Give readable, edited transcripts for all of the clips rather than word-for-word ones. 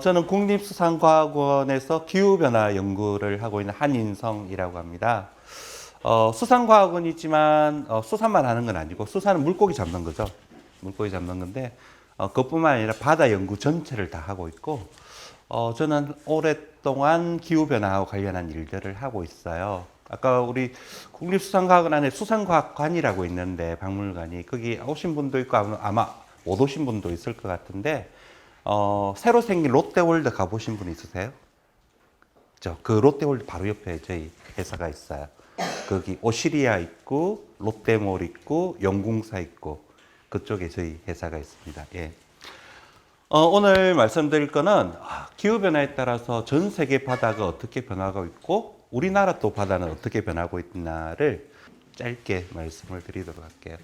저는 국립수산과학원에서 기후변화 연구를 하고 있는 한인성이라고 합니다. 수산과학원이지만 수산만 하는 건 아니고 수산은 물고기 잡는 거죠. 물고기 잡는 건데 그것뿐만 아니라 바다 연구 전체를 다 하고 있고 저는 오랫동안 기후변화하고 관련한 일들을 하고 있어요. 아까 우리 국립수산과학원 안에 수산과학관이라고 있는데 박물관이 거기 오신 분도 있고 아마 못 오신 분도 있을 것 같은데 새로 생긴 롯데월드 가보신 분 있으세요? 그 롯데월드 바로 옆에 저희 회사가 있어요. 거기 오시리아 있고 롯데몰 있고 영궁사 있고 그쪽에 저희 회사가 있습니다. 예. 오늘 말씀드릴 거는 기후변화에 따라서 전 세계 바다가 어떻게 변화하고 있고 우리나라 또 바다는 어떻게 변하고 있나를 짧게 말씀을 드리도록 할게요.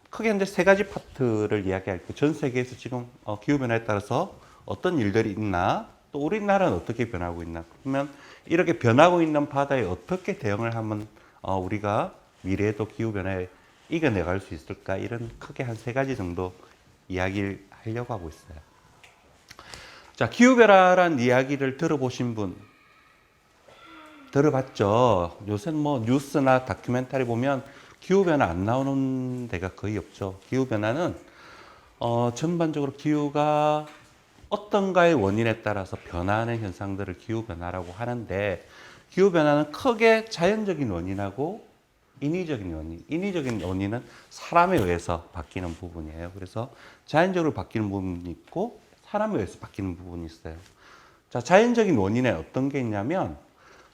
크게 이제 세 가지 파트를 이야기할 거예요. 전 세계에서 지금 기후변화에 따라서 어떤 일들이 있나, 또 우리나라는 어떻게 변하고 있나. 그러면 이렇게 변하고 있는 바다에 어떻게 대응을 하면 우리가 미래에도 기후변화에 이겨내갈 수 있을까, 이런 크게 한 세 가지 정도 이야기를 하려고 하고 있어요. 자, 기후변화란 이야기를 들어보신 분 들어봤죠? 요새 뭐 뉴스나 다큐멘터리 보면 기후변화 안 나오는 데가 거의 없죠. 기후변화는 전반적으로 기후가 어떤가의 원인에 따라서 변화하는 현상들을 기후변화라고 하는데, 기후변화는 크게 자연적인 원인하고 인위적인 원인은 사람에 의해서 바뀌는 부분이에요. 그래서 자연적으로 바뀌는 부분이 있고 사람에 의해서 바뀌는 부분이 있어요. 자, 자연적인 원인에 어떤 게 있냐면,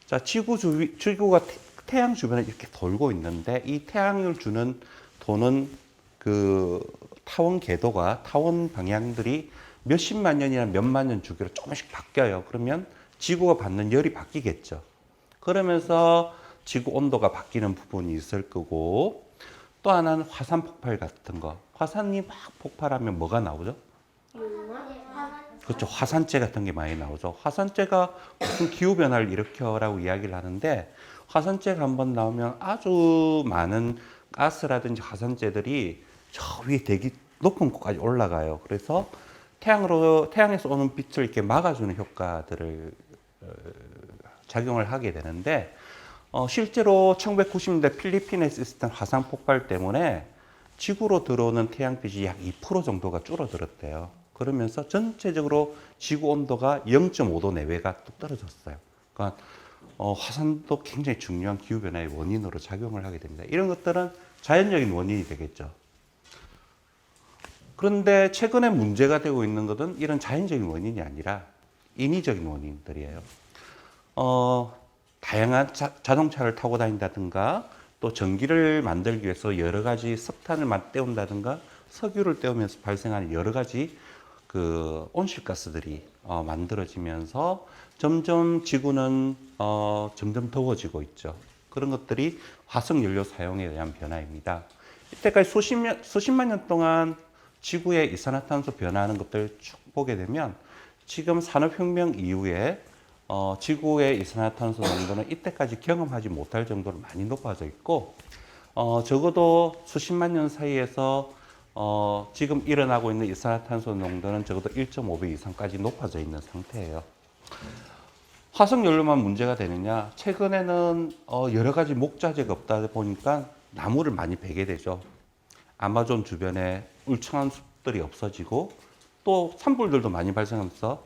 자, 지구가 태양 주변에 이렇게 돌고 있는데, 이 태양을 도는 그 타원 궤도가, 타원 방향들이 몇십만 년이나 몇만 년 주기로 조금씩 바뀌어요. 그러면 지구가 받는 열이 바뀌겠죠. 그러면서 지구 온도가 바뀌는 부분이 있을 거고, 또 하나는 화산 폭발 같은 거. 화산이 막 폭발하면 뭐가 나오죠? 그렇죠. 화산재 같은 게 많이 나오죠. 화산재가 무슨 기후변화를 일으켜라고 이야기를 하는데, 화산재가 한번 나오면 아주 많은 가스라든지 화산재들이 저 위에 대기 높은 곳까지 올라가요. 그래서 태양에서 오는 빛을 이렇게 막아주는 효과들을 작용을 하게 되는데, 실제로 1990년대 필리핀에서 있었던 화산 폭발 때문에 지구로 들어오는 태양빛이 약 2% 정도가 줄어들었대요. 그러면서 전체적으로 지구 온도가 0.5도 내외가 뚝 떨어졌어요. 그러니까 화산도 굉장히 중요한 기후변화의 원인으로 작용을 하게 됩니다. 이런 것들은 자연적인 원인이 되겠죠. 그런데 최근에 문제가 되고 있는 것은 이런 자연적인 원인이 아니라 인위적인 원인들이에요. 다양한 자동차를 타고 다닌다든가, 또 전기를 만들기 위해서 여러 가지 석탄을 떼운다든가, 석유를 떼우면서 발생하는 여러 가지 그 온실가스들이 만들어지면서 점점 지구는 점점 더워지고 있죠. 그런 것들이 화석연료 사용에 의한 변화입니다. 이때까지 수십만 년 동안 지구의 이산화탄소 변화하는 것들을 쭉 보게 되면, 지금 산업혁명 이후에 지구의 이산화탄소 농도는 이때까지 경험하지 못할 정도로 많이 높아져 있고, 적어도 수십만 년 사이에서 지금 일어나고 있는 이산화탄소 농도는 적어도 1.5배 이상까지 높아져 있는 상태예요. 화석연료만 문제가 되느냐? 최근에는 여러 가지 목자재가 없다 보니까 나무를 많이 베게 되죠. 아마존 주변에 울창한 숲들이 없어지고, 또 산불들도 많이 발생하면서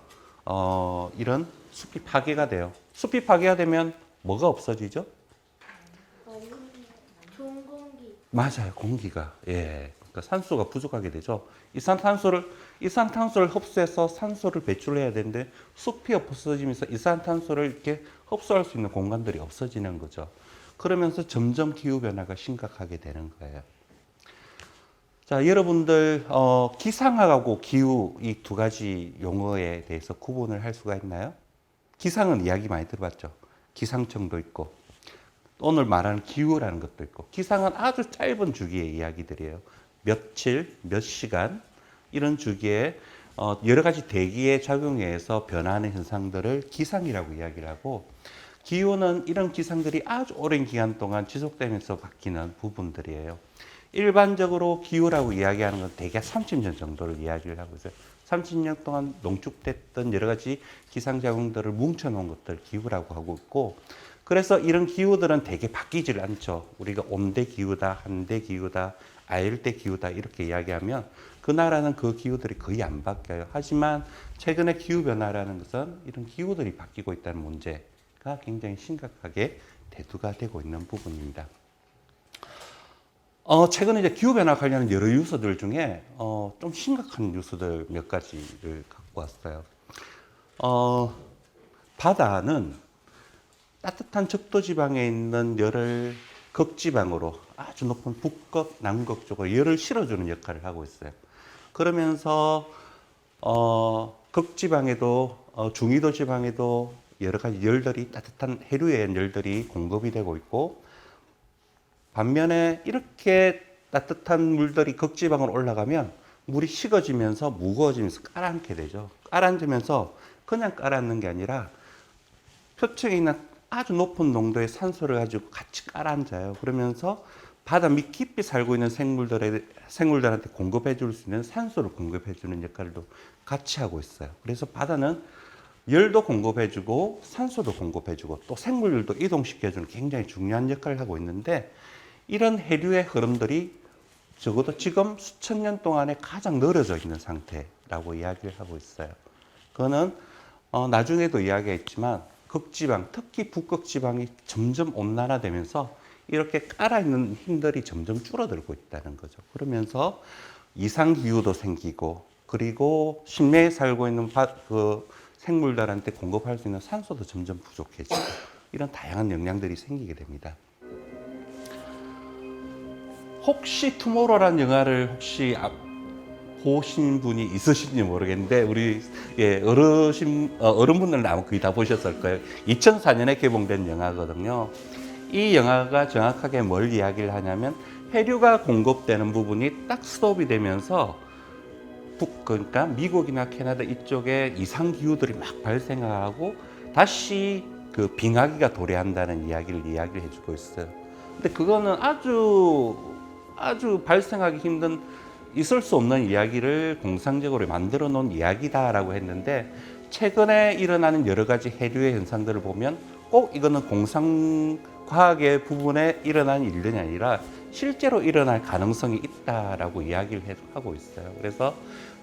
이런 숲이 파괴가 돼요. 숲이 파괴가 되면 뭐가 없어지죠? 좋은 공기. 맞아요, 공기가. 예. 그러니까 산소가 부족하게 되죠. 이산탄소를 흡수해서 산소를 배출해야 되는데, 숲이 없어지면서 이산탄소를 이렇게 흡수할 수 있는 공간들이 없어지는 거죠. 그러면서 점점 기후변화가 심각하게 되는 거예요. 자, 여러분들 기상하고 기후, 이 두 가지 용어에 대해서 구분을 할 수가 있나요? 기상은 이야기 많이 들어봤죠. 기상청도 있고, 오늘 말하는 기후라는 것도 있고. 기상은 아주 짧은 주기의 이야기들이에요. 며칠, 몇 시간, 이런 주기에 여러 가지 대기의 작용에 의해서 변화하는 현상들을 기상이라고 이야기를 하고, 기후는 이런 기상들이 아주 오랜 기간 동안 지속되면서 바뀌는 부분들이에요. 일반적으로 기후라고 이야기하는 건 대개 30년 정도를 이야기를 하고 있어요. 30년 동안 농축됐던 여러 가지 기상작용들을 뭉쳐놓은 것들 기후라고 하고 있고, 그래서 이런 기후들은 되게 바뀌질 않죠. 우리가 온대 기후다, 한대 기후다, 아열대 기후다 이렇게 이야기하면 그 나라는 그 기후들이 거의 안 바뀌어요. 하지만 최근에 기후변화라는 것은 이런 기후들이 바뀌고 있다는 문제가 굉장히 심각하게 대두가 되고 있는 부분입니다. 최근에 이제 기후변화 관련 여러 요소들 중에 좀 심각한 요소들 몇 가지를 갖고 왔어요. 바다는 따뜻한 적도지방에 있는 열을 극지방으로 아주 높은 북극, 남극 쪽으로 열을 실어주는 역할을 하고 있어요. 그러면서 극지방에도 중위도 지방에도 여러 가지 열들이 따뜻한 해류의 열들이 공급이 되고 있고, 반면에 이렇게 따뜻한 물들이 극지방으로 올라가면 물이 식어지면서 무거워지면서 가라앉게 되죠. 가라앉으면서 그냥 가라앉는 게 아니라 표층에 있는 아주 높은 농도의 산소를 가지고 같이 가라앉아요. 그러면서 바다 밑 깊이 살고 있는 생물들한테 공급해 줄 수 있는 산소를 공급해 주는 역할도 같이 하고 있어요. 그래서 바다는 열도 공급해 주고 산소도 공급해 주고 또 생물들도 이동시켜 주는 굉장히 중요한 역할을 하고 있는데, 이런 해류의 흐름들이 적어도 지금 수천 년 동안에 가장 늘어져 있는 상태라고 이야기를 하고 있어요. 그거는 나중에도 이야기했지만 극지방, 특히 북극지방이 점점 온난화되면서 이렇게 깔아있는 힘들이 점점 줄어들고 있다는 거죠. 그러면서 이상기후도 생기고, 그리고 심해에 살고 있는 그 생물들한테 공급할 수 있는 산소도 점점 부족해지고, 이런 다양한 영향들이 생기게 됩니다. 혹시 투모로우라는 영화를 혹시 보신 분이 있으신지 모르겠는데, 우리 어른분들은 아마 거의 다 보셨을 거예요. 2004년에 개봉된 영화거든요. 이 영화가 정확하게 뭘 이야기를 하냐면, 해류가 공급되는 부분이 딱 스톱이 되면서 그러니까 미국이나 캐나다 이쪽에 이상 기후들이 막 발생하고 다시 그 빙하기가 도래한다는 이야기를 해주고 있어요. 근데 그거는 아주 발생하기 힘든, 있을 수 없는 이야기를 공상적으로 만들어 놓은 이야기다라고 했는데, 최근에 일어나는 여러 가지 해류의 현상들을 보면 꼭 이거는 공상과학의 부분에 일어난 일들이 아니라 실제로 일어날 가능성이 있다라고 이야기를 하고 있어요. 그래서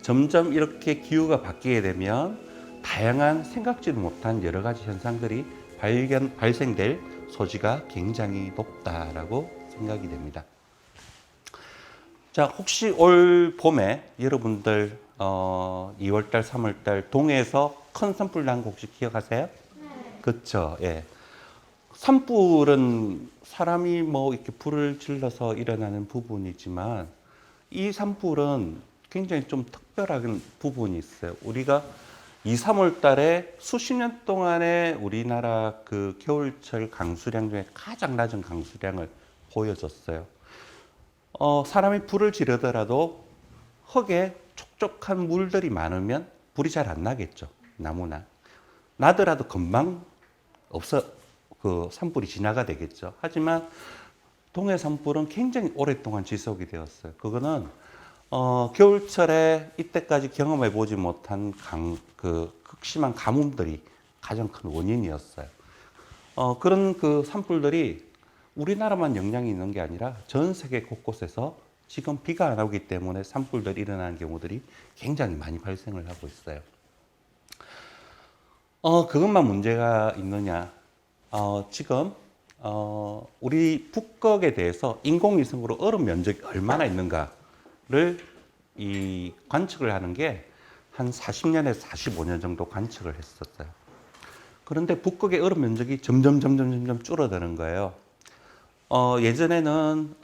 점점 이렇게 기후가 바뀌게 되면 다양한 생각지도 못한 여러 가지 현상들이 발생될 소지가 굉장히 높다라고 생각이 됩니다. 자, 혹시 올 봄에 여러분들 2월달, 3월달 동해에서 큰 산불 난 거 혹시 기억하세요? 네. 그렇죠. 예. 산불은 사람이 뭐 이렇게 불을 질러서 일어나는 부분이지만, 이 산불은 굉장히 좀 특별한 부분이 있어요. 우리가 2, 3월 달에 수십 년 동안에 우리나라 그 겨울철 강수량 중에 가장 낮은 강수량을 보여줬어요. 사람이 불을 지르더라도 흙에 촉촉한 물들이 많으면 불이 잘 안 나겠죠. 나무나. 나더라도 금방 그 산불이 진화가 되겠죠. 하지만 동해 산불은 굉장히 오랫동안 지속이 되었어요. 그거는 겨울철에 이때까지 경험해 보지 못한 극심한 가뭄들이 가장 큰 원인이었어요. 그런 그 산불들이 우리나라만 영향이 있는 게 아니라 전 세계 곳곳에서 지금 비가 안 오기 때문에 산불들이 일어나는 경우들이 굉장히 많이 발생을 하고 있어요. 그것만 문제가 있느냐? 지금 우리 북극에 대해서 인공위성으로 얼음 면적이 얼마나 있는가를 관측을 하는 게 한 40년에서 45년 정도 관측을 했었어요. 그런데 북극의 얼음 면적이 점점 줄어드는 거예요. 예전에는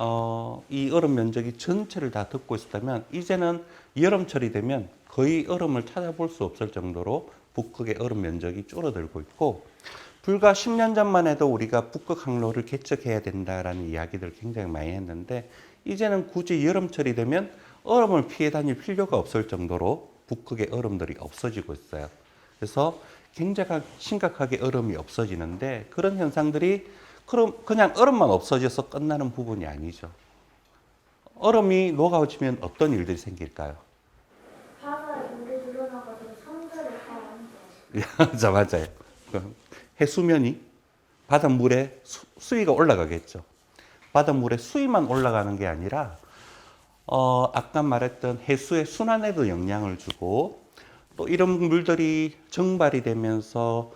이 얼음 면적이 전체를 다 덮고 있었다면, 이제는 여름철이 되면 거의 얼음을 찾아볼 수 없을 정도로 북극의 얼음 면적이 줄어들고 있고, 불과 10년 전만 해도 우리가 북극 항로를 개척해야 된다라는 이야기들을 굉장히 많이 했는데, 이제는 굳이 여름철이 되면 얼음을 피해 다닐 필요가 없을 정도로 북극의 얼음들이 없어지고 있어요. 그래서 굉장히 심각하게 얼음이 없어지는데, 그런 현상들이 그냥 얼음만 없어져서 끝나는 부분이 아니죠. 얼음이 녹아지면 어떤 일들이 생길까요? 바다에 물이 자, 맞아요. 그 해수면이 바닷물의 수위가 올라가겠죠. 바닷물의 수위만 올라가는 게 아니라 아까 말했던 해수의 순환에도 영향을 주고 또 이런 물들이 증발이 되면서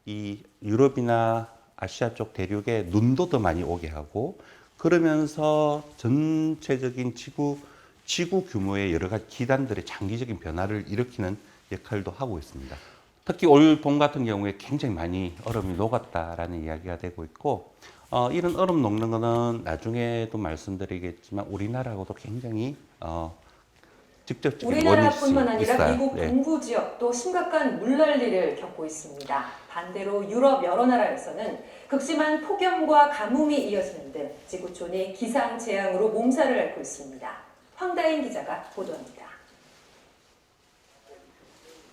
이 유럽이나 아시아 쪽 대륙에 눈도 더 많이 오게 하고 그러면서 전체적인 지구 규모의 여러 가지 기단들의 장기적인 변화를 일으키는 역할도 하고 있습니다. 특히 올 봄 같은 경우에 굉장히 많이 얼음이 녹았다라는 이야기가 되고 있고 이런 얼음 녹는 거는 나중에도 말씀드리겠지만 우리나라하고도 굉장히 직접적인 원인이 우리나라뿐만 아니라 있어요. 미국 네. 동부 지역도 심각한 물난리를 겪고 있습니다. 반대로 유럽 여러 나라에서는 극심한 폭염과 가뭄이 이어지는 등 지구촌이 기상재앙으로 몸살을 앓고 있습니다. 황다인 기자가 보도합니다.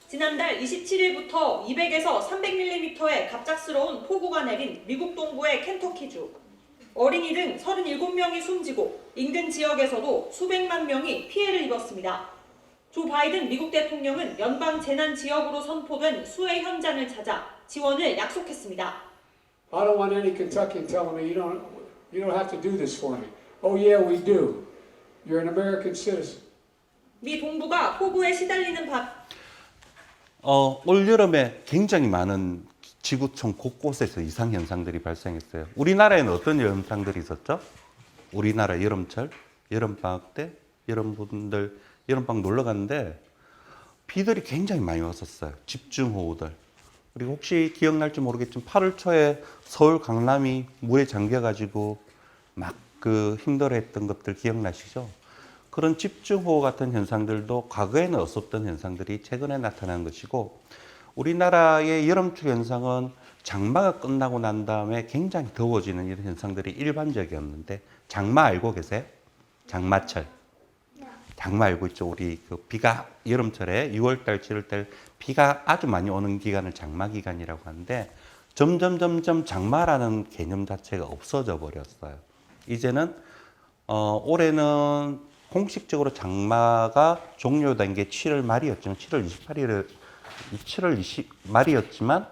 지난달 27일부터 200에서 300mm의 갑작스러운 폭우가 내린 미국 동부의 켄터키주. 어린이 등 37명이 숨지고 인근 지역에서도 수백만 명이 피해를 입었습니다. 조 바이든 미국 대통령은 연방 재난 지역으로 선포된 수해 현장을 찾아 지원을 약속했습니다. I don't want any Kentuckian telling me you don't have to do this for me. Oh yeah, we do. You're an American citizen. 미 동부가 폭우에 시달리는 올 여름에 굉장히 많은 지구촌 곳곳에서 이상 현상들이 발생했어요. 우리나라에는 어떤 현상들이 있었죠? 우리나라 여름철, 여름방학 때 여러분들 여름방학 놀러 갔는데 비들이 굉장히 많이 왔었어요. 집중호우들. 그리고 혹시 기억날지 모르겠지만 8월 초에 서울 강남이 물에 잠겨가지고 막 그 힘들어했던 것들 기억나시죠? 그런 집중호우 같은 현상들도 과거에는 없었던 현상들이 최근에 나타난 것이고 우리나라의 여름철 현상은 장마가 끝나고 난 다음에 굉장히 더워지는 이런 현상들이 일반적이었는데 장마 알고 계세요? 장마철. 장마 알고 있죠? 우리 그 비가 여름철에 6월달, 7월달 비가 아주 많이 오는 기간을 장마 기간이라고 하는데 점점 장마라는 개념 자체가 없어져 버렸어요. 이제는 올해는 공식적으로 장마가 종료된 게 7월 말이었지만 7월 20 말이었지만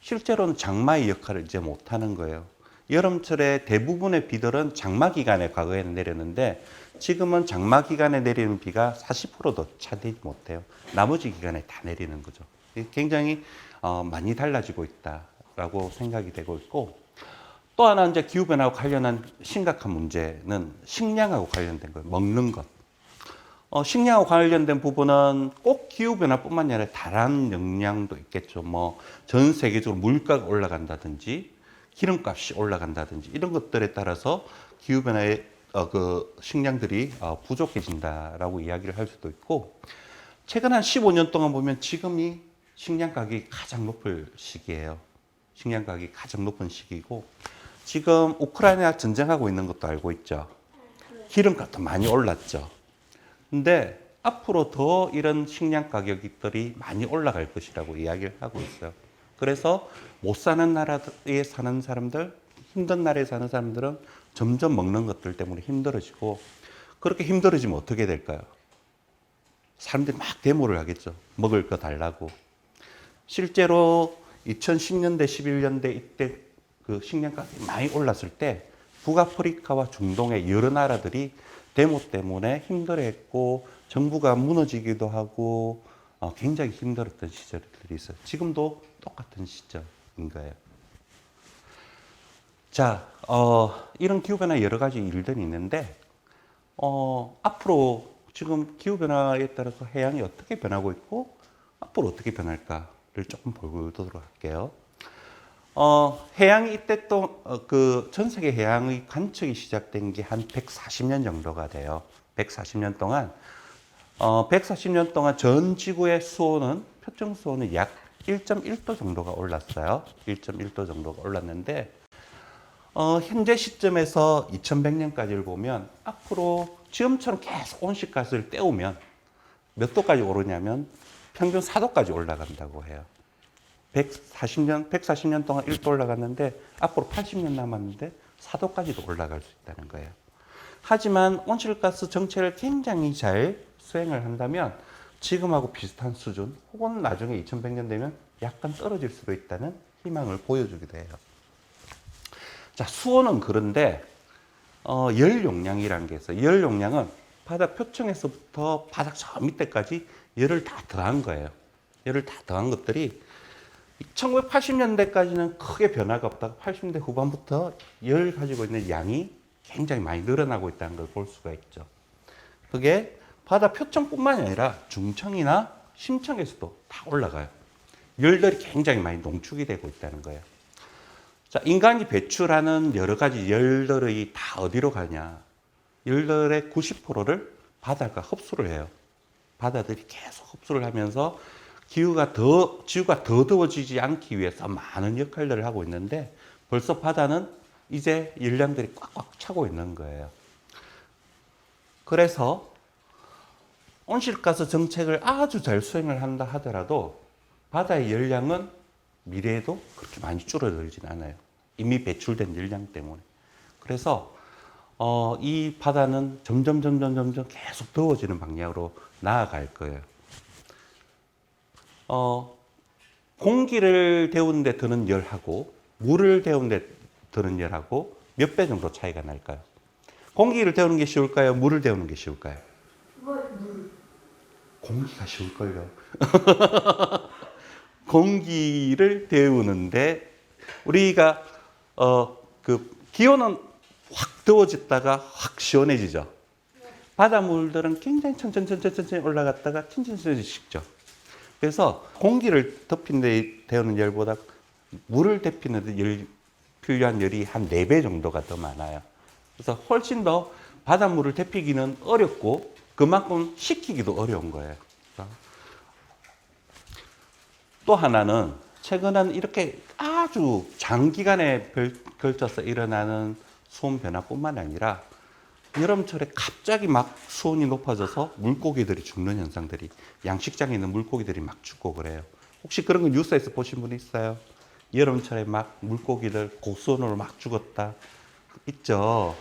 실제로는 장마의 역할을 이제 못하는 거예요. 여름철에 대부분의 비들은 장마 기간에 과거에는 내렸는데 지금은 장마 기간에 내리는 비가 40%도 차되지 못해요. 나머지 기간에 다 내리는 거죠. 굉장히 많이 달라지고 있다라고 생각이 되고 있고 또 하나 이제 기후변화와 관련한 심각한 문제는 식량하고 관련된 거예요. 먹는 것. 식량하고 관련된 부분은 꼭 기후변화뿐만 아니라 다른 영향도 있겠죠. 뭐 전 세계적으로 물가가 올라간다든지 기름값이 올라간다든지 이런 것들에 따라서 기후변화의 그 식량들이 부족해진다라고 이야기를 할 수도 있고 최근 한 15년 동안 보면 지금이 식량 가격이 가장 높을 시기예요. 식량 가격이 가장 높은 시기고 지금 우크라이나 전쟁하고 있는 것도 알고 있죠. 기름값도 많이 올랐죠. 근데 앞으로 더 이런 식량 가격들이 많이 올라갈 것이라고 이야기를 하고 있어요. 그래서 못 사는 나라에 사는 사람들, 힘든 나라에 사는 사람들은 점점 먹는 것들 때문에 힘들어지고 그렇게 힘들어지면 어떻게 될까요? 사람들이 막 데모를 하겠죠. 먹을 거 달라고. 실제로 2010년대, 11년대 이때 그 식량 가격이 많이 올랐을 때 북아프리카와 중동의 여러 나라들이 데모 때문에 힘들어했고 정부가 무너지기도 하고 굉장히 힘들었던 시절들이 있어요. 지금도 똑같은 시절인 거예요. 자, 이런 기후변화 여러 가지 일들이 있는데 앞으로 지금 기후변화에 따라서 해양이 어떻게 변하고 있고 앞으로 어떻게 변할까를 조금 보도록 할게요. 해양이 이때 또 전 세계 해양의 관측이 시작된 게 한 140년 정도가 돼요. 140년 동안 전 지구의 수온은 표층 수온은 약 1.1도 정도가 올랐어요. 1.1도 정도가 올랐는데 현재 시점에서 2100년까지를 보면 앞으로 지금처럼 계속 온실가스를 떼우면 몇 도까지 오르냐면 평균 4도까지 올라간다고 해요. 140년 동안 1도 올라갔는데 앞으로 80년 남았는데 4도까지도 올라갈 수 있다는 거예요. 하지만 온실가스 정책을 굉장히 잘 수행을 한다면 지금하고 비슷한 수준 혹은 나중에 2100년 되면 약간 떨어질 수도 있다는 희망을 보여주기도 해요. 자, 수온은 그런데 열 용량이라는 게 있어요. 열 용량은 바다 표층에서부터 바닥 저 밑에까지 열을 다 더한 거예요. 열을 다 더한 것들이 1980년대까지는 크게 변화가 없다가 80년대 후반부터 열 가지고 있는 양이 굉장히 많이 늘어나고 있다는 걸 볼 수가 있죠. 그게 바다 표층뿐만이 아니라 중층이나 심층에서도 다 올라가요. 열들이 굉장히 많이 농축이 되고 있다는 거예요. 자, 인간이 배출하는 여러 가지 열들이 다 어디로 가냐? 열들의 90%를 바다가 흡수를 해요. 바다들이 계속 흡수를 하면서 지구가 더 더워지지 않기 위해서 많은 역할들을 하고 있는데 벌써 바다는 이제 열량들이 꽉꽉 차고 있는 거예요. 그래서 온실가스 정책을 아주 잘 수행을 한다 하더라도 바다의 열량은 미래에도 그렇게 많이 줄어들진 않아요. 이미 배출된 열량 때문에. 그래서 이 바다는 점점 계속 더워지는 방향으로 나아갈 거예요. 공기를 데우는 데 드는 열하고 물을 데우는 데 드는 열하고 몇 배 정도 차이가 날까요? 공기를 데우는 게 쉬울까요? 물을 데우는 게 쉬울까요? 공기가 쉬울걸요. 공기를 데우는데 우리가 기온은 확 더워졌다가 확 시원해지죠. 바닷물들은 굉장히 천천히 올라갔다가 천천히 식죠. 그래서 공기를 데우는 열보다 물을 데피는 데 필요한 열이 한 4배 정도가 더 많아요. 그래서 훨씬 더 바닷물을 데피기는 어렵고 그만큼 식히기도 어려운 거예요. 또 하나는 최근은 이렇게 아주 장기간에 걸쳐서 일어나는 수온 변화뿐만 아니라 여름철에 갑자기 막 수온이 높아져서 물고기들이 죽는 현상들이 양식장에 있는 물고기들이 막 죽고 그래요. 혹시 그런 거 뉴스에서 보신 분 있어요? 여름철에 막 물고기들 고수온으로 막 죽었다 있죠.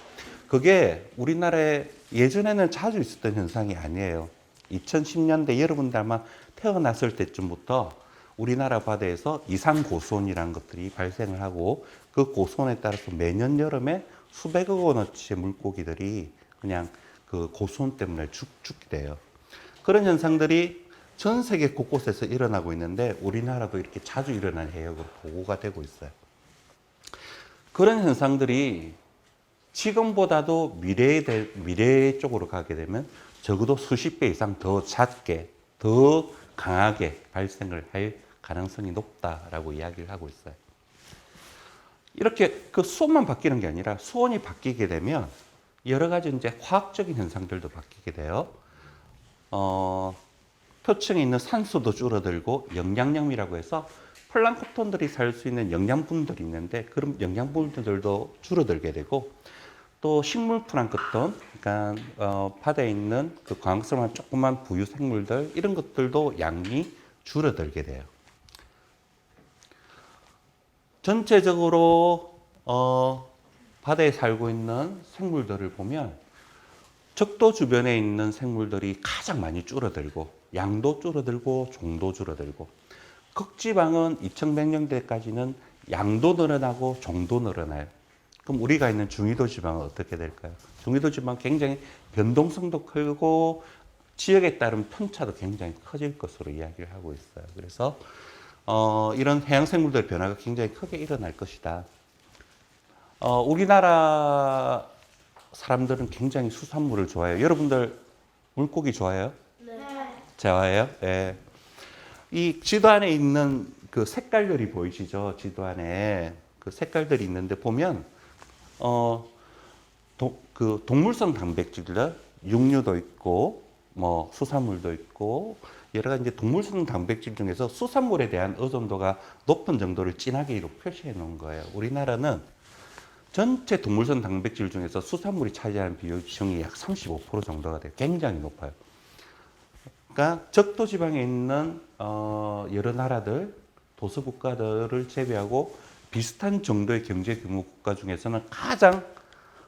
그게 우리나라에 예전에는 자주 있었던 현상이 아니에요. 2010년대 여러분들 아마 태어났을 때쯤부터 우리나라 바다에서 이상 고수온이라는 것들이 발생을 하고 그 고수온에 따라서 매년 여름에 수백억 원어치의 물고기들이 그냥 그 고수온 때문에 죽게 돼요. 그런 현상들이 전 세계 곳곳에서 일어나고 있는데 우리나라도 이렇게 자주 일어나는 해역으로 보고가 되고 있어요. 그런 현상들이 지금보다도 미래 쪽으로 가게 되면 적어도 수십 배 이상 더 잦게, 더 강하게 발생을 할 가능성이 높다라고 이야기를 하고 있어요. 이렇게 그 수온만 바뀌는 게 아니라 수온이 바뀌게 되면 여러 가지 이제 화학적인 현상들도 바뀌게 돼요. 표층에 있는 산소도 줄어들고 영양염이라고 해서 플랑크톤들이 살 수 있는 영양분들이 있는데 그런 영양분들도 줄어들게 되고 또 식물 플랑크톤, 그러니까 바다에 있는 그 광합성한 조그만 부유 생물들 이런 것들도 양이 줄어들게 돼요. 전체적으로 바다에 살고 있는 생물들을 보면 적도 주변에 있는 생물들이 가장 많이 줄어들고 양도 줄어들고 종도 줄어들고 극지방은 2100년대까지는 양도 늘어나고 종도 늘어나요. 그럼 우리가 있는 중위도 지방은 어떻게 될까요? 중위도 지방은 굉장히 변동성도 크고 지역에 따른 편차도 굉장히 커질 것으로 이야기를 하고 있어요. 그래서 이런 해양 생물들의 변화가 굉장히 크게 일어날 것이다. 우리나라 사람들은 굉장히 수산물을 좋아해요. 여러분들 물고기 좋아해요? 네. 좋아해요? 네. 이 지도 안에 있는 그 색깔들이 보이시죠? 지도 안에 그 색깔들이 있는데 보면 그 동물성 단백질들, 육류도 있고 뭐 수산물도 있고 여러 가지 이제 동물성 단백질 중에서 수산물에 대한 의존도가 높은 정도를 진하게 이렇게 표시해 놓은 거예요. 우리나라는 전체 동물성 단백질 중에서 수산물이 차지하는 비중이 약 35% 정도가 돼요. 굉장히 높아요. 그러니까 적도 지방에 있는 여러 나라들, 도서 국가들을 제외하고 비슷한 정도의 경제 규모 국가 중에서는 가장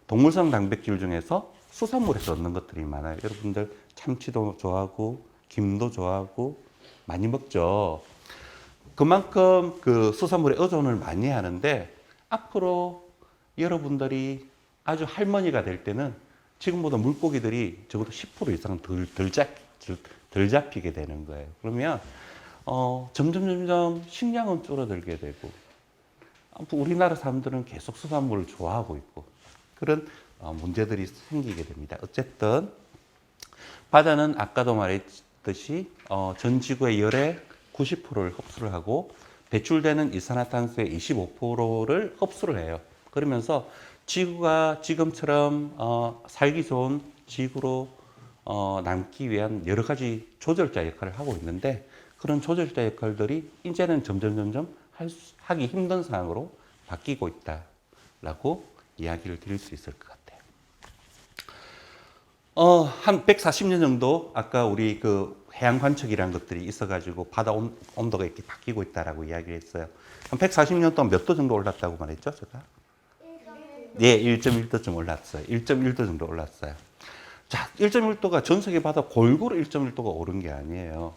동물성 단백질 중에서 수산물에서 얻는 것들이 많아요. 여러분들 참치도 좋아하고 김도 좋아하고 많이 먹죠. 그만큼 그 수산물에 의존을 많이 하는데 앞으로 여러분들이 아주 할머니가 될 때는 지금보다 물고기들이 적어도 10% 이상 덜 잡히게 되는 거예요. 그러면 점점 식량은 줄어들게 되고 우리나라 사람들은 계속 수산물을 좋아하고 있고 그런 문제들이 생기게 됩니다. 어쨌든 바다는 아까도 말했듯이 전 지구의 열의 90%를 흡수를 하고 배출되는 이산화탄소의 25%를 흡수를 해요. 그러면서 지구가 지금처럼 살기 좋은 지구로 남기 위한 여러 가지 조절자 역할을 하고 있는데 그런 조절자 역할들이 이제는 점점 하기 힘든 상황으로 바뀌고 있다라고 이야기를 드릴 수 있을 것 같아요. 한 140년 정도 아까 우리 그 해양 관측이라는 것들이 있어가지고 바다 온도가 이렇게 바뀌고 있다라고 이야기를 했어요. 한 140년 동안 몇 도 정도 올랐다고 말했죠, 제가? 네, 1.1도쯤 올랐어요. 1.1도 정도 올랐어요. 자, 1.1도가 전 세계 바다 골고루 1.1도가 오른 게 아니에요.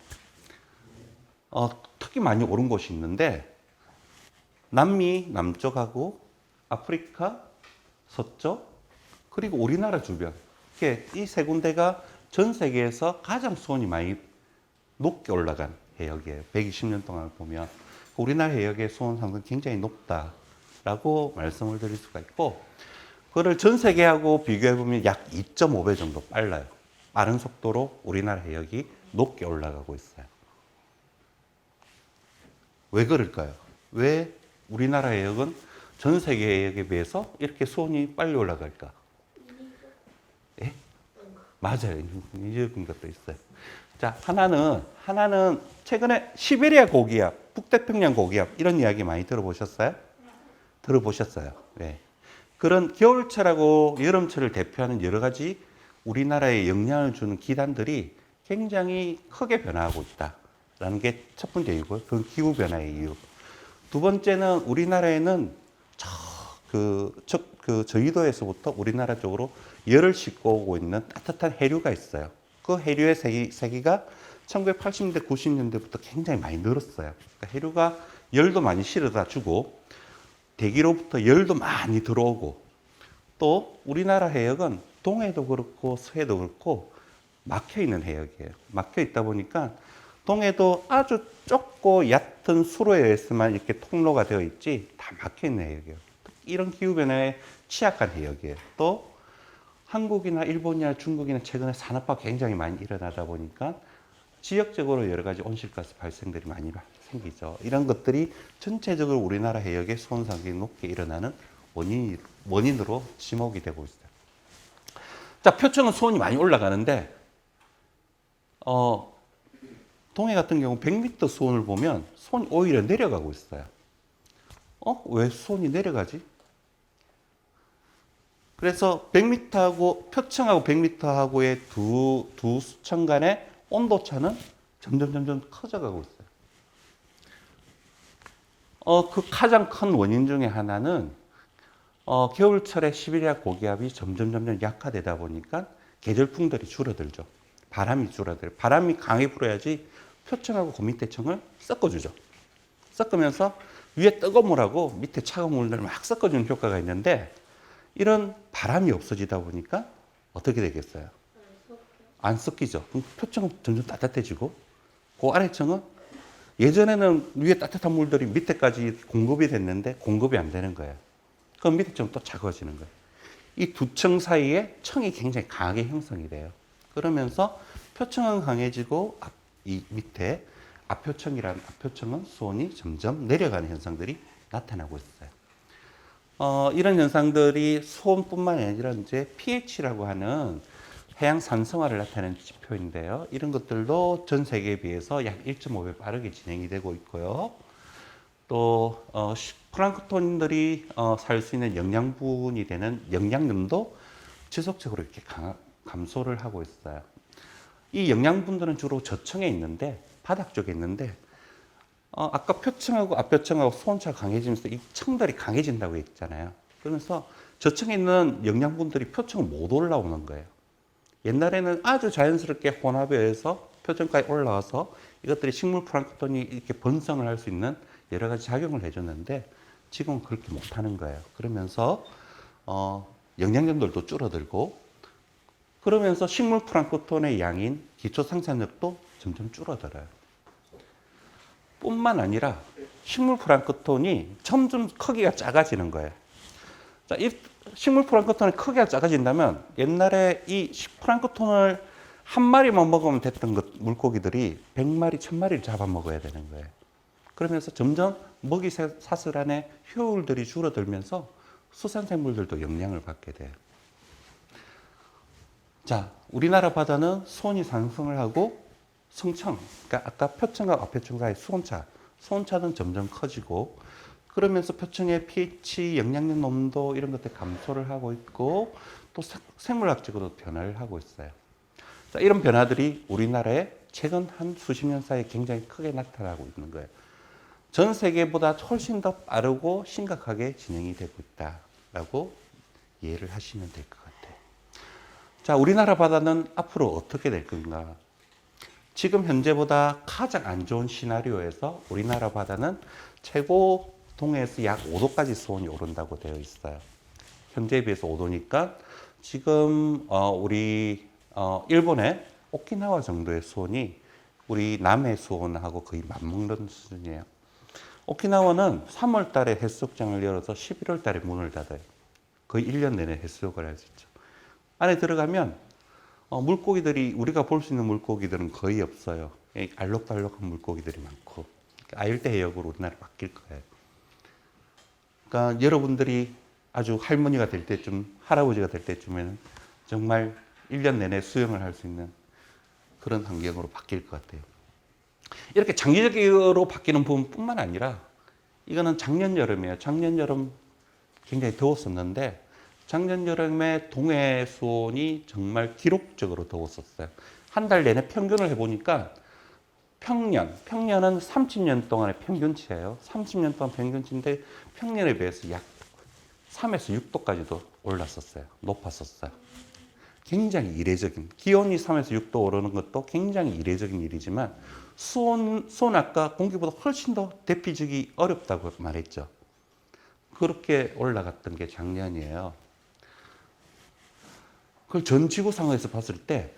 특히 많이 오른 곳이 있는데 남미 남쪽하고 아프리카 서쪽 그리고 우리나라 주변 이 세 군데가 전 세계에서 가장 수온이 많이 높게 올라간 해역이에요. 120년 동안 보면 우리나라 해역의 수온 상승 굉장히 높다라고 말씀을 드릴 수가 있고 그거를 전 세계하고 비교해 보면 약 2.5배 정도 빨라요. 빠른 속도로 우리나라 해역이 높게 올라가고 있어요. 왜 그럴까요? 왜 우리나라 해역은 전 세계 해역에 비해서 이렇게 수온이 빨리 올라갈까? 예? 맞아요. 이적인 것도 있어요. 자, 하나는 최근에 시베리아 고기압, 북태평양 고기압 이런 이야기 많이 들어보셨어요? 들어보셨어요. 네. 그런 겨울철하고 여름철을 대표하는 여러 가지 우리나라에 영향을 주는 기단들이 굉장히 크게 변화하고 있다라는 게 첫 번째 이유고요. 그건 기후 변화의 이유. 두 번째는 우리나라에는 저희도에서부터 우리나라 쪽으로 열을 싣고 오고 있는 따뜻한 해류가 있어요. 그 해류의 세기가 1980년대, 90년대부터 굉장히 많이 늘었어요. 그러니까 해류가 열도 많이 실어다 주고 대기로부터 열도 많이 들어오고 또 우리나라 해역은 동해도 그렇고 서해도 그렇고 막혀 있는 해역이에요. 막혀 있다 보니까 동해도 아주 좁고 얕은 수로에 의해서만 이렇게 통로가 되어 있지 다 막혀 있는 해역이에요. 이런 기후변화에 취약한 해역이에요. 또 한국이나 일본이나 중국이나 최근에 산업화가 굉장히 많이 일어나다 보니까 지역적으로 여러 가지 온실가스 발생들이 많이 생기죠. 이런 것들이 전체적으로 우리나라 해역의 수온 상승이 높게 일어나는 원인으로 지목이 되고 있어요. 자, 표층은 수온이 많이 올라가는데 동해 같은 경우 100m 수온을 보면 수온이 오히려 내려가고 있어요. 왜 수온이 내려가지? 그래서 100m하고 표층하고 100m하고의 두 수천 간의 온도 차는 점점 커져가고 있어요. 그 가장 큰 원인 중에 하나는 겨울철에 시베리아 고기압이 점점 약화되다 보니까 계절풍들이 줄어들죠. 바람이 줄어들어요. 바람이 강하게 불어야지 표층하고 그 밑에 층을 섞어주죠. 섞으면서 위에 뜨거운 물하고 밑에 차가운 물을 막 섞어주는 효과가 있는데 이런 바람이 없어지다 보니까 어떻게 되겠어요? 안 섞이죠. 그럼 표층은 점점 따뜻해지고 그 아래층은 예전에는 위에 따뜻한 물들이 밑에까지 공급이 됐는데 공급이 안 되는 거예요. 그럼 밑에 층은 또 차가워지는 거예요. 이 두 층 사이에 층이 굉장히 강하게 형성이 돼요. 그러면서 표층은 강해지고 이 밑에 앞표층이라는 앞표층은 수온이 점점 내려가는 현상들이 나타나고 있어요. 이런 현상들이 수온뿐만 아니라 이제 pH라고 하는 해양 산성화를 나타내는 지표인데요. 이런 것들도 전 세계에 비해서 약 1.5배 빠르게 진행이 되고 있고요. 또 플랑크톤들이 살 수 있는 영양분이 되는 영양염도 지속적으로 이렇게 감소를 하고 있어요. 이 영양분들은 주로 저층에 있는데 바닥 쪽에 있는데 아까 표층하고 앞표층하고 수온차가 강해지면서 이 층들이 강해진다고 했잖아요. 그러면서 저층에 있는 영양분들이 표층을 못 올라오는 거예요. 옛날에는 아주 자연스럽게 혼합에 의해서 표준가에 올라와서 이것들이 식물 플랑크톤이 이렇게 번성을 할 수 있는 여러 가지 작용을 해줬는데 지금은 그렇게 못하는 거예요. 그러면서 영양분들도 줄어들고 그러면서 식물 플랑크톤의 양인 기초 생산력도 점점 줄어들어요. 뿐만 아니라 식물 플랑크톤이 점점 크기가 작아지는 거예요. 자, 이 식물 플랑크톤의 크기가 작아진다면 옛날에 이 플랑크톤을 한 마리만 먹으면 됐던 물고기들이 100마리, 1000마리를 잡아먹어야 되는 거예요. 그러면서 점점 먹이 사슬안의 효율들이 줄어들면서 수산생물들도 영향을 받게 돼요. 자, 우리나라 바다는 수온이 상승을 하고 성층, 그러니까 아까 표층과 앞표층과의 수온차는 점점 커지고 그러면서 표층의 pH, 영양분 농도 이런 것들 감소를 하고 있고 또 생물학적으로 변화를 하고 있어요. 자, 이런 변화들이 우리나라에 최근 한 수십 년 사이에 굉장히 크게 나타나고 있는 거예요. 전 세계보다 훨씬 더 빠르고 심각하게 진행이 되고 있다라고 이해를 하시면 될 것 같아요. 자, 우리나라 바다는 앞으로 어떻게 될 건가? 지금 현재보다 가장 안 좋은 시나리오에서 우리나라 바다는 최고 동해에서 약 5도까지 수온이 오른다고 되어 있어요. 현재에 비해서 5도니까 지금 우리 일본의 오키나와 정도의 수온이 우리 남해 수온하고 거의 맞먹는 수준이에요. 오키나와는 3월 달에 해수욕장을 열어서 11월 달에 문을 닫아요. 거의 1년 내내 해수욕을 할 수 있죠. 안에 들어가면 물고기들이 우리가 볼 수 있는 물고기들은 거의 없어요. 알록달록한 물고기들이 많고 아열대 해역으로 우리나라 바뀔 거예요. 그러니까 여러분들이 아주 할머니가 될 때쯤, 할아버지가 될 때쯤에는 정말 1년 내내 수영을 할 수 있는 그런 환경으로 바뀔 것 같아요. 이렇게 장기적으로 바뀌는 부분뿐만 아니라 이거는 작년 여름이에요. 작년 여름 굉장히 더웠었는데 작년 여름에 동해 수온이 정말 기록적으로 더웠었어요. 한 달 내내 평균을 해보니까 평년은 30년 동안의 평균치예요. 30년 동안 평균치인데 평년에 비해서 약 3에서 6도까지도 올랐었어요. 높았었어요. 굉장히 이례적인, 기온이 3에서 6도 오르는 것도 굉장히 이례적인 일이지만 수온 아까 공기보다 훨씬 더 대피주기 어렵다고 말했죠. 그렇게 올라갔던 게 작년이에요. 그걸 전 지구 상황에서 봤을 때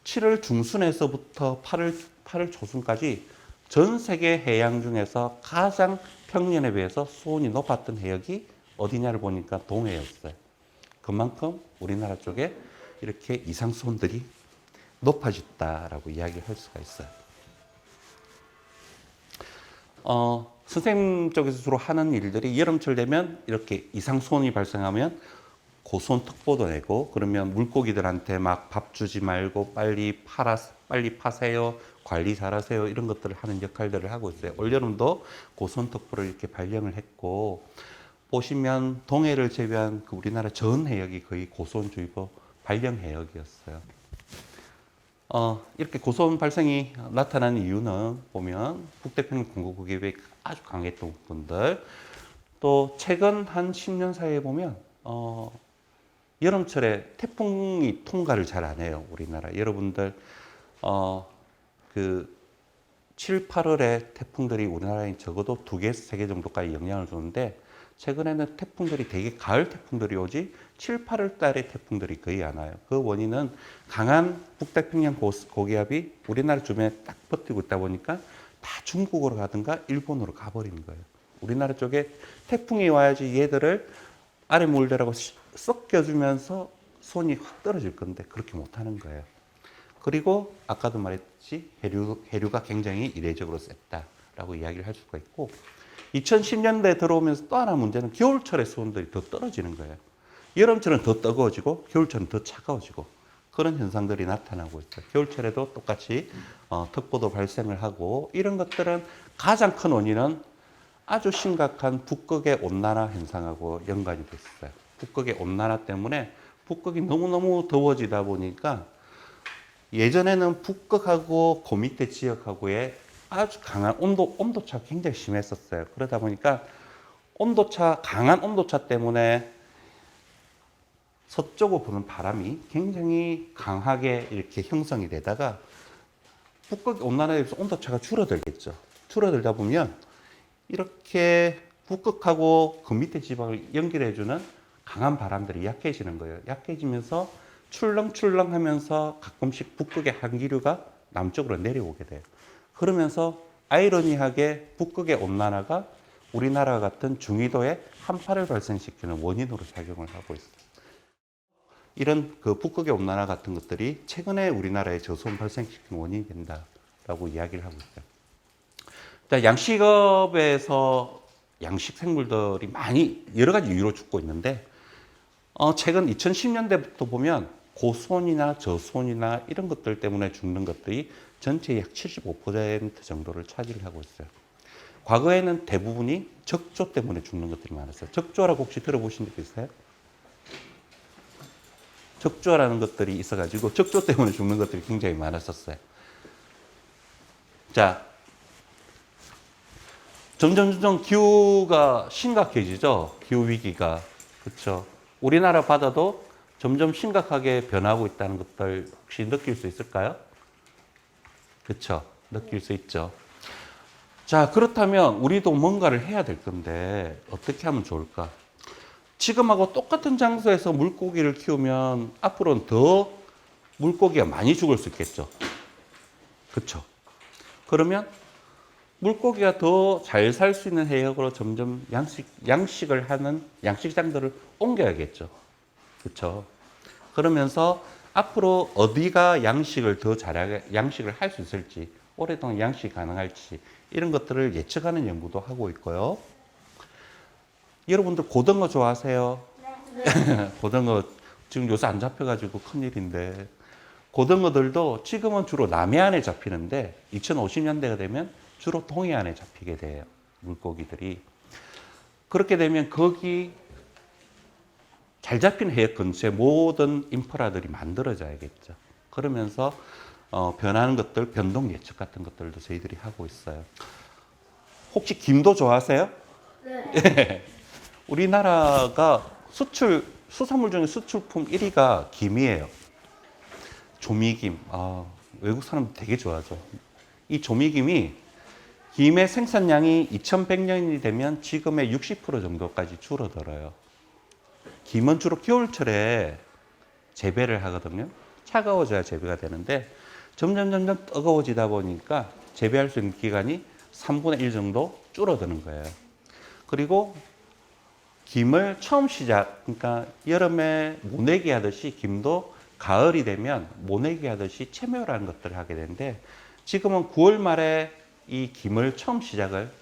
7월 중순에서부터 8월 초순까지 전 세계 해양 중에서 가장 평년에 비해서 수온이 높았던 해역이 어디냐를 보니까 동해였어요. 그만큼 우리나라 쪽에 이렇게 이상 수온들이 높아졌다라고 이야기할 수가 있어요. 선생님 쪽에서 주로 하는 일들이 여름철 되면 이렇게 이상 수온이 발생하면 고수온 특보도 내고 그러면 물고기들한테 막 밥 주지 말고 빨리 파세요, 관리 잘하세요 이런 것들을 하는 역할들을 하고 있어요. 올여름도 고수온 특보를 이렇게 발령을 했고 보시면 동해를 제외한 그 우리나라 전 해역이 거의 고수온주의보 발령 해역이었어요. 이렇게 고수온 발생이 나타나는 이유는 보면 북태평양 공급 기압이 아주 강했던 부분들 또 최근 한 10년 사이에 보면 여름철에 태풍이 통과를 잘 안 해요. 우리나라 여러분들 그 7, 8월에 태풍들이 우리나라에 적어도 2개, 3개 정도까지 영향을 주는데 최근에는 태풍들이 되게 가을 태풍들이 오지 7, 8월 달에 태풍들이 거의 안 와요. 그 원인은 강한 북태평양 고기압이 우리나라 주변에 딱 버티고 있다 보니까 다 중국으로 가든가 일본으로 가버리는 거예요. 우리나라 쪽에 태풍이 와야지 얘들을 아래 물들하고 섞여주면서 수온이 확 떨어질 건데 그렇게 못하는 거예요. 그리고 아까도 말했듯이 해류가 굉장히 이례적으로 셌다라고 이야기를 할 수가 있고 2010년대에 들어오면서 또 하나 문제는 겨울철의 수온들이 더 떨어지는 거예요. 여름철은 더 뜨거워지고 겨울철은 더 차가워지고 그런 현상들이 나타나고 있어요. 겨울철에도 똑같이 특보도 발생을 하고 이런 것들은 가장 큰 원인은 아주 심각한 북극의 온난화 현상하고 연관이 됐어요. 북극의 온난화 때문에 북극이 너무너무 더워지다 보니까 예전에는 북극하고 그 밑에 지역하고의 아주 강한 온도차가 굉장히 심했었어요. 그러다 보니까 강한 온도차 때문에 서쪽으로 부는 바람이 굉장히 강하게 이렇게 형성이 되다가 북극 온난화에서 온도차가 줄어들겠죠. 줄어들다 보면 이렇게 북극하고 그 밑에 지방을 연결해주는 강한 바람들이 약해지는 거예요. 약해지면서 출렁출렁 하면서 가끔씩 북극의 한기류가 남쪽으로 내려오게 돼요. 그러면서 아이러니하게 북극의 온난화가 우리나라 같은 중위도에 한파를 발생시키는 원인으로 작용을 하고 있어요. 이런 그 북극의 온난화 같은 것들이 최근에 우리나라에 저수온 발생시키는 원인이 된다라고 이야기를 하고 있어요. 자, 양식업에서 양식 생물들이 많이 여러 가지 이유로 죽고 있는데 최근 2010년대부터 보면 고수온이나 저수온이나 이런 것들 때문에 죽는 것들이 전체의 약 75% 정도를 차지를 하고 있어요. 과거에는 대부분이 적조 때문에 죽는 것들이 많았어요. 적조라고 혹시 들어보신 적 있어요? 적조라는 것들이 있어가지고 적조 때문에 죽는 것들이 굉장히 많았었어요. 자, 점점 기후가 심각해지죠. 기후 위기가. 그렇죠. 우리나라 바다도 점점 심각하게 변하고 있다는 것들 혹시 느낄 수 있을까요? 그렇죠. 느낄 수 있죠. 자, 그렇다면 우리도 뭔가를 해야 될 건데 어떻게 하면 좋을까? 지금하고 똑같은 장소에서 물고기를 키우면 앞으로는 더 물고기가 많이 죽을 수 있겠죠. 그렇죠. 그러면 물고기가 더 잘 살 수 있는 해역으로 점점 양식을 하는 양식장들을 옮겨야겠죠. 그렇죠. 그러면서 앞으로 어디가 양식을 더 잘하게 양식을 할 수 있을지, 오랫동안 양식이 가능할지 이런 것들을 예측하는 연구도 하고 있고요. 여러분들 고등어 좋아하세요? 네. 고등어 지금 요새 안 잡혀가지고 큰일인데, 고등어들도 지금은 주로 남해안에 잡히는데 2050년대가 되면 주로 동해안에 잡히게 돼요. 물고기들이. 그렇게 되면 거기 잘 잡힌 해역 근처에 모든 인프라들이 만들어져야겠죠. 그러면서 변하는 것들, 변동 예측 같은 것들도 저희들이 하고 있어요. 혹시 김도 좋아하세요? 네. 우리나라가 수산물 중에 수출품 1위가 김이에요. 조미김. 외국 사람 되게 좋아하죠. 이 조미김이 김의 생산량이 2100년이 되면 지금의 60% 정도까지 줄어들어요. 김은 주로 겨울철에 재배를 하거든요. 차가워져야 재배가 되는데 점점 뜨거워지다 보니까 재배할 수 있는 기간이 3분의 1 정도 줄어드는 거예요. 그리고 김을 처음 그러니까 여름에 모내기 하듯이 김도 가을이 되면 모내기 하듯이 채매라는 것들을 하게 되는데 지금은 9월 말에 이 김을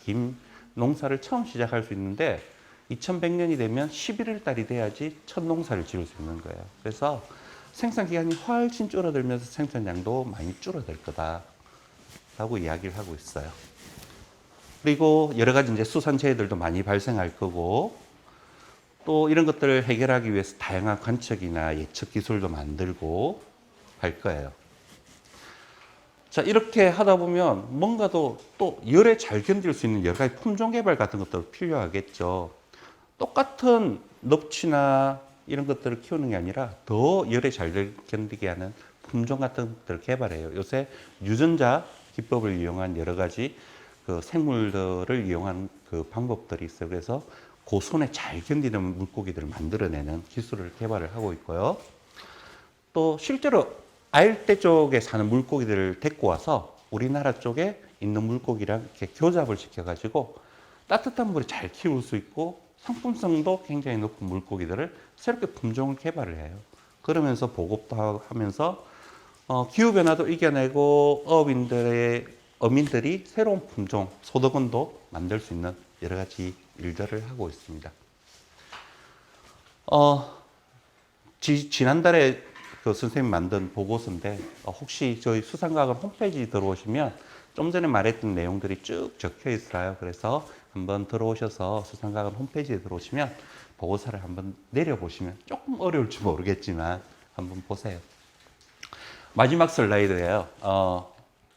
김 농사를 처음 시작할 수 있는데 2100년이 되면 11월 달이 돼야지 첫 농사를 지을 수 있는 거예요. 그래서 생산 기간이 훨씬 줄어들면서 생산량도 많이 줄어들 거다라고 이야기를 하고 있어요. 그리고 여러 가지 이제 수산재해들도 많이 발생할 거고 또 이런 것들을 해결하기 위해서 다양한 관측이나 예측 기술도 만들고 할 거예요. 자, 이렇게 하다 보면 뭔가도 또 열에 잘 견딜 수 있는 여러 가지 품종 개발 같은 것도 필요하겠죠. 똑같은 넙치나 이런 것들을 키우는 게 아니라 더 열에 잘 견디게 하는 품종 같은 것들을 개발해요. 요새 유전자 기법을 이용한 여러 가지 그 생물들을 이용한 그 방법들이 있어요. 그래서 고수온에 잘 견디는 물고기들을 만들어내는 기술을 개발을 하고 있고요. 또 실제로 아열대 쪽에 사는 물고기들을 데리고 와서 우리나라 쪽에 있는 물고기랑 이렇게 교잡을 시켜가지고 따뜻한 물에 잘 키울 수 있고 상품성도 굉장히 높은 물고기들을 새롭게 품종을 개발을 해요. 그러면서 보급도 하면서 기후변화도 이겨내고 어민들이 새로운 품종, 소득원도 만들 수 있는 여러 가지 일들을 하고 있습니다. 지난달에 그 선생님이 만든 보고서인데 혹시 저희 수산과학원 홈페이지 들어오시면 좀 전에 말했던 내용들이 쭉 적혀 있어요. 그래서 한번 들어오셔서 수산과학원 홈페이지에 들어오시면 보고서를 한번 내려보시면 조금 어려울지 모르겠지만 한번 보세요. 마지막 슬라이드예요.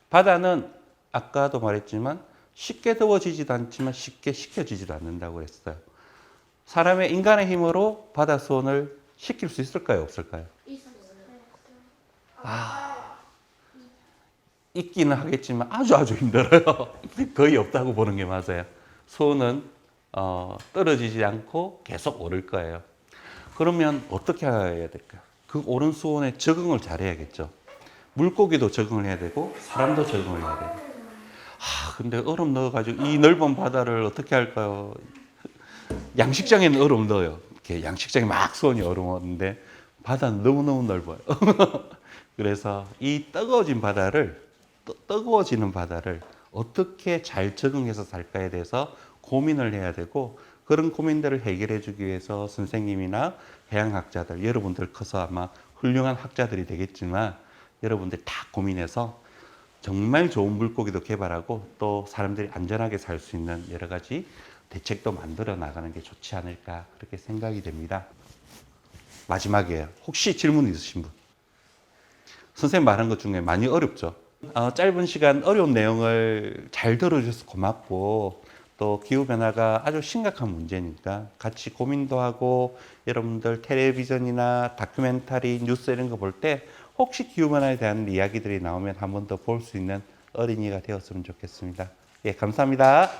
바다는 아까도 말했지만 쉽게 더워지지도 않지만 쉽게 식혀지지도 않는다고 했어요. 인간의 힘으로 바다 수온을 식힐 수 있을까요? 없을까요? 있기는 하겠지만 아주 힘들어요. 거의 없다고 보는 게 맞아요. 수온은 떨어지지 않고 계속 오를 거예요. 그러면 어떻게 해야 될까요? 그 오른 수온에 적응을 잘해야겠죠. 물고기도 적응을 해야 되고 사람도 적응을 해야 돼요. 근데 얼음 넣어가지고 이 넓은 바다를 어떻게 할까요? 양식장에는 얼음 넣어요. 이렇게 양식장에 막 수온이 얼음었는데 바다는 너무너무 넓어요. 그래서 이 뜨거워지는 바다를 어떻게 잘 적응해서 살까에 대해서 고민을 해야 되고, 그런 고민들을 해결해 주기 위해서 선생님이나 해양학자들, 여러분들 커서 아마 훌륭한 학자들이 되겠지만 여러분들 다 고민해서 정말 좋은 물고기도 개발하고 또 사람들이 안전하게 살 수 있는 여러 가지 대책도 만들어 나가는 게 좋지 않을까, 그렇게 생각이 됩니다. 마지막이에요. 혹시 질문 있으신 분? 선생님 말한 것 중에 많이 어렵죠? 짧은 시간 어려운 내용을 잘 들어주셔서 고맙고, 또 기후변화가 아주 심각한 문제니까 같이 고민도 하고, 여러분들 텔레비전이나 다큐멘터리, 뉴스 이런 거 볼 때 혹시 기후변화에 대한 이야기들이 나오면 한 번 더 볼 수 있는 어린이가 되었으면 좋겠습니다. 예, 감사합니다.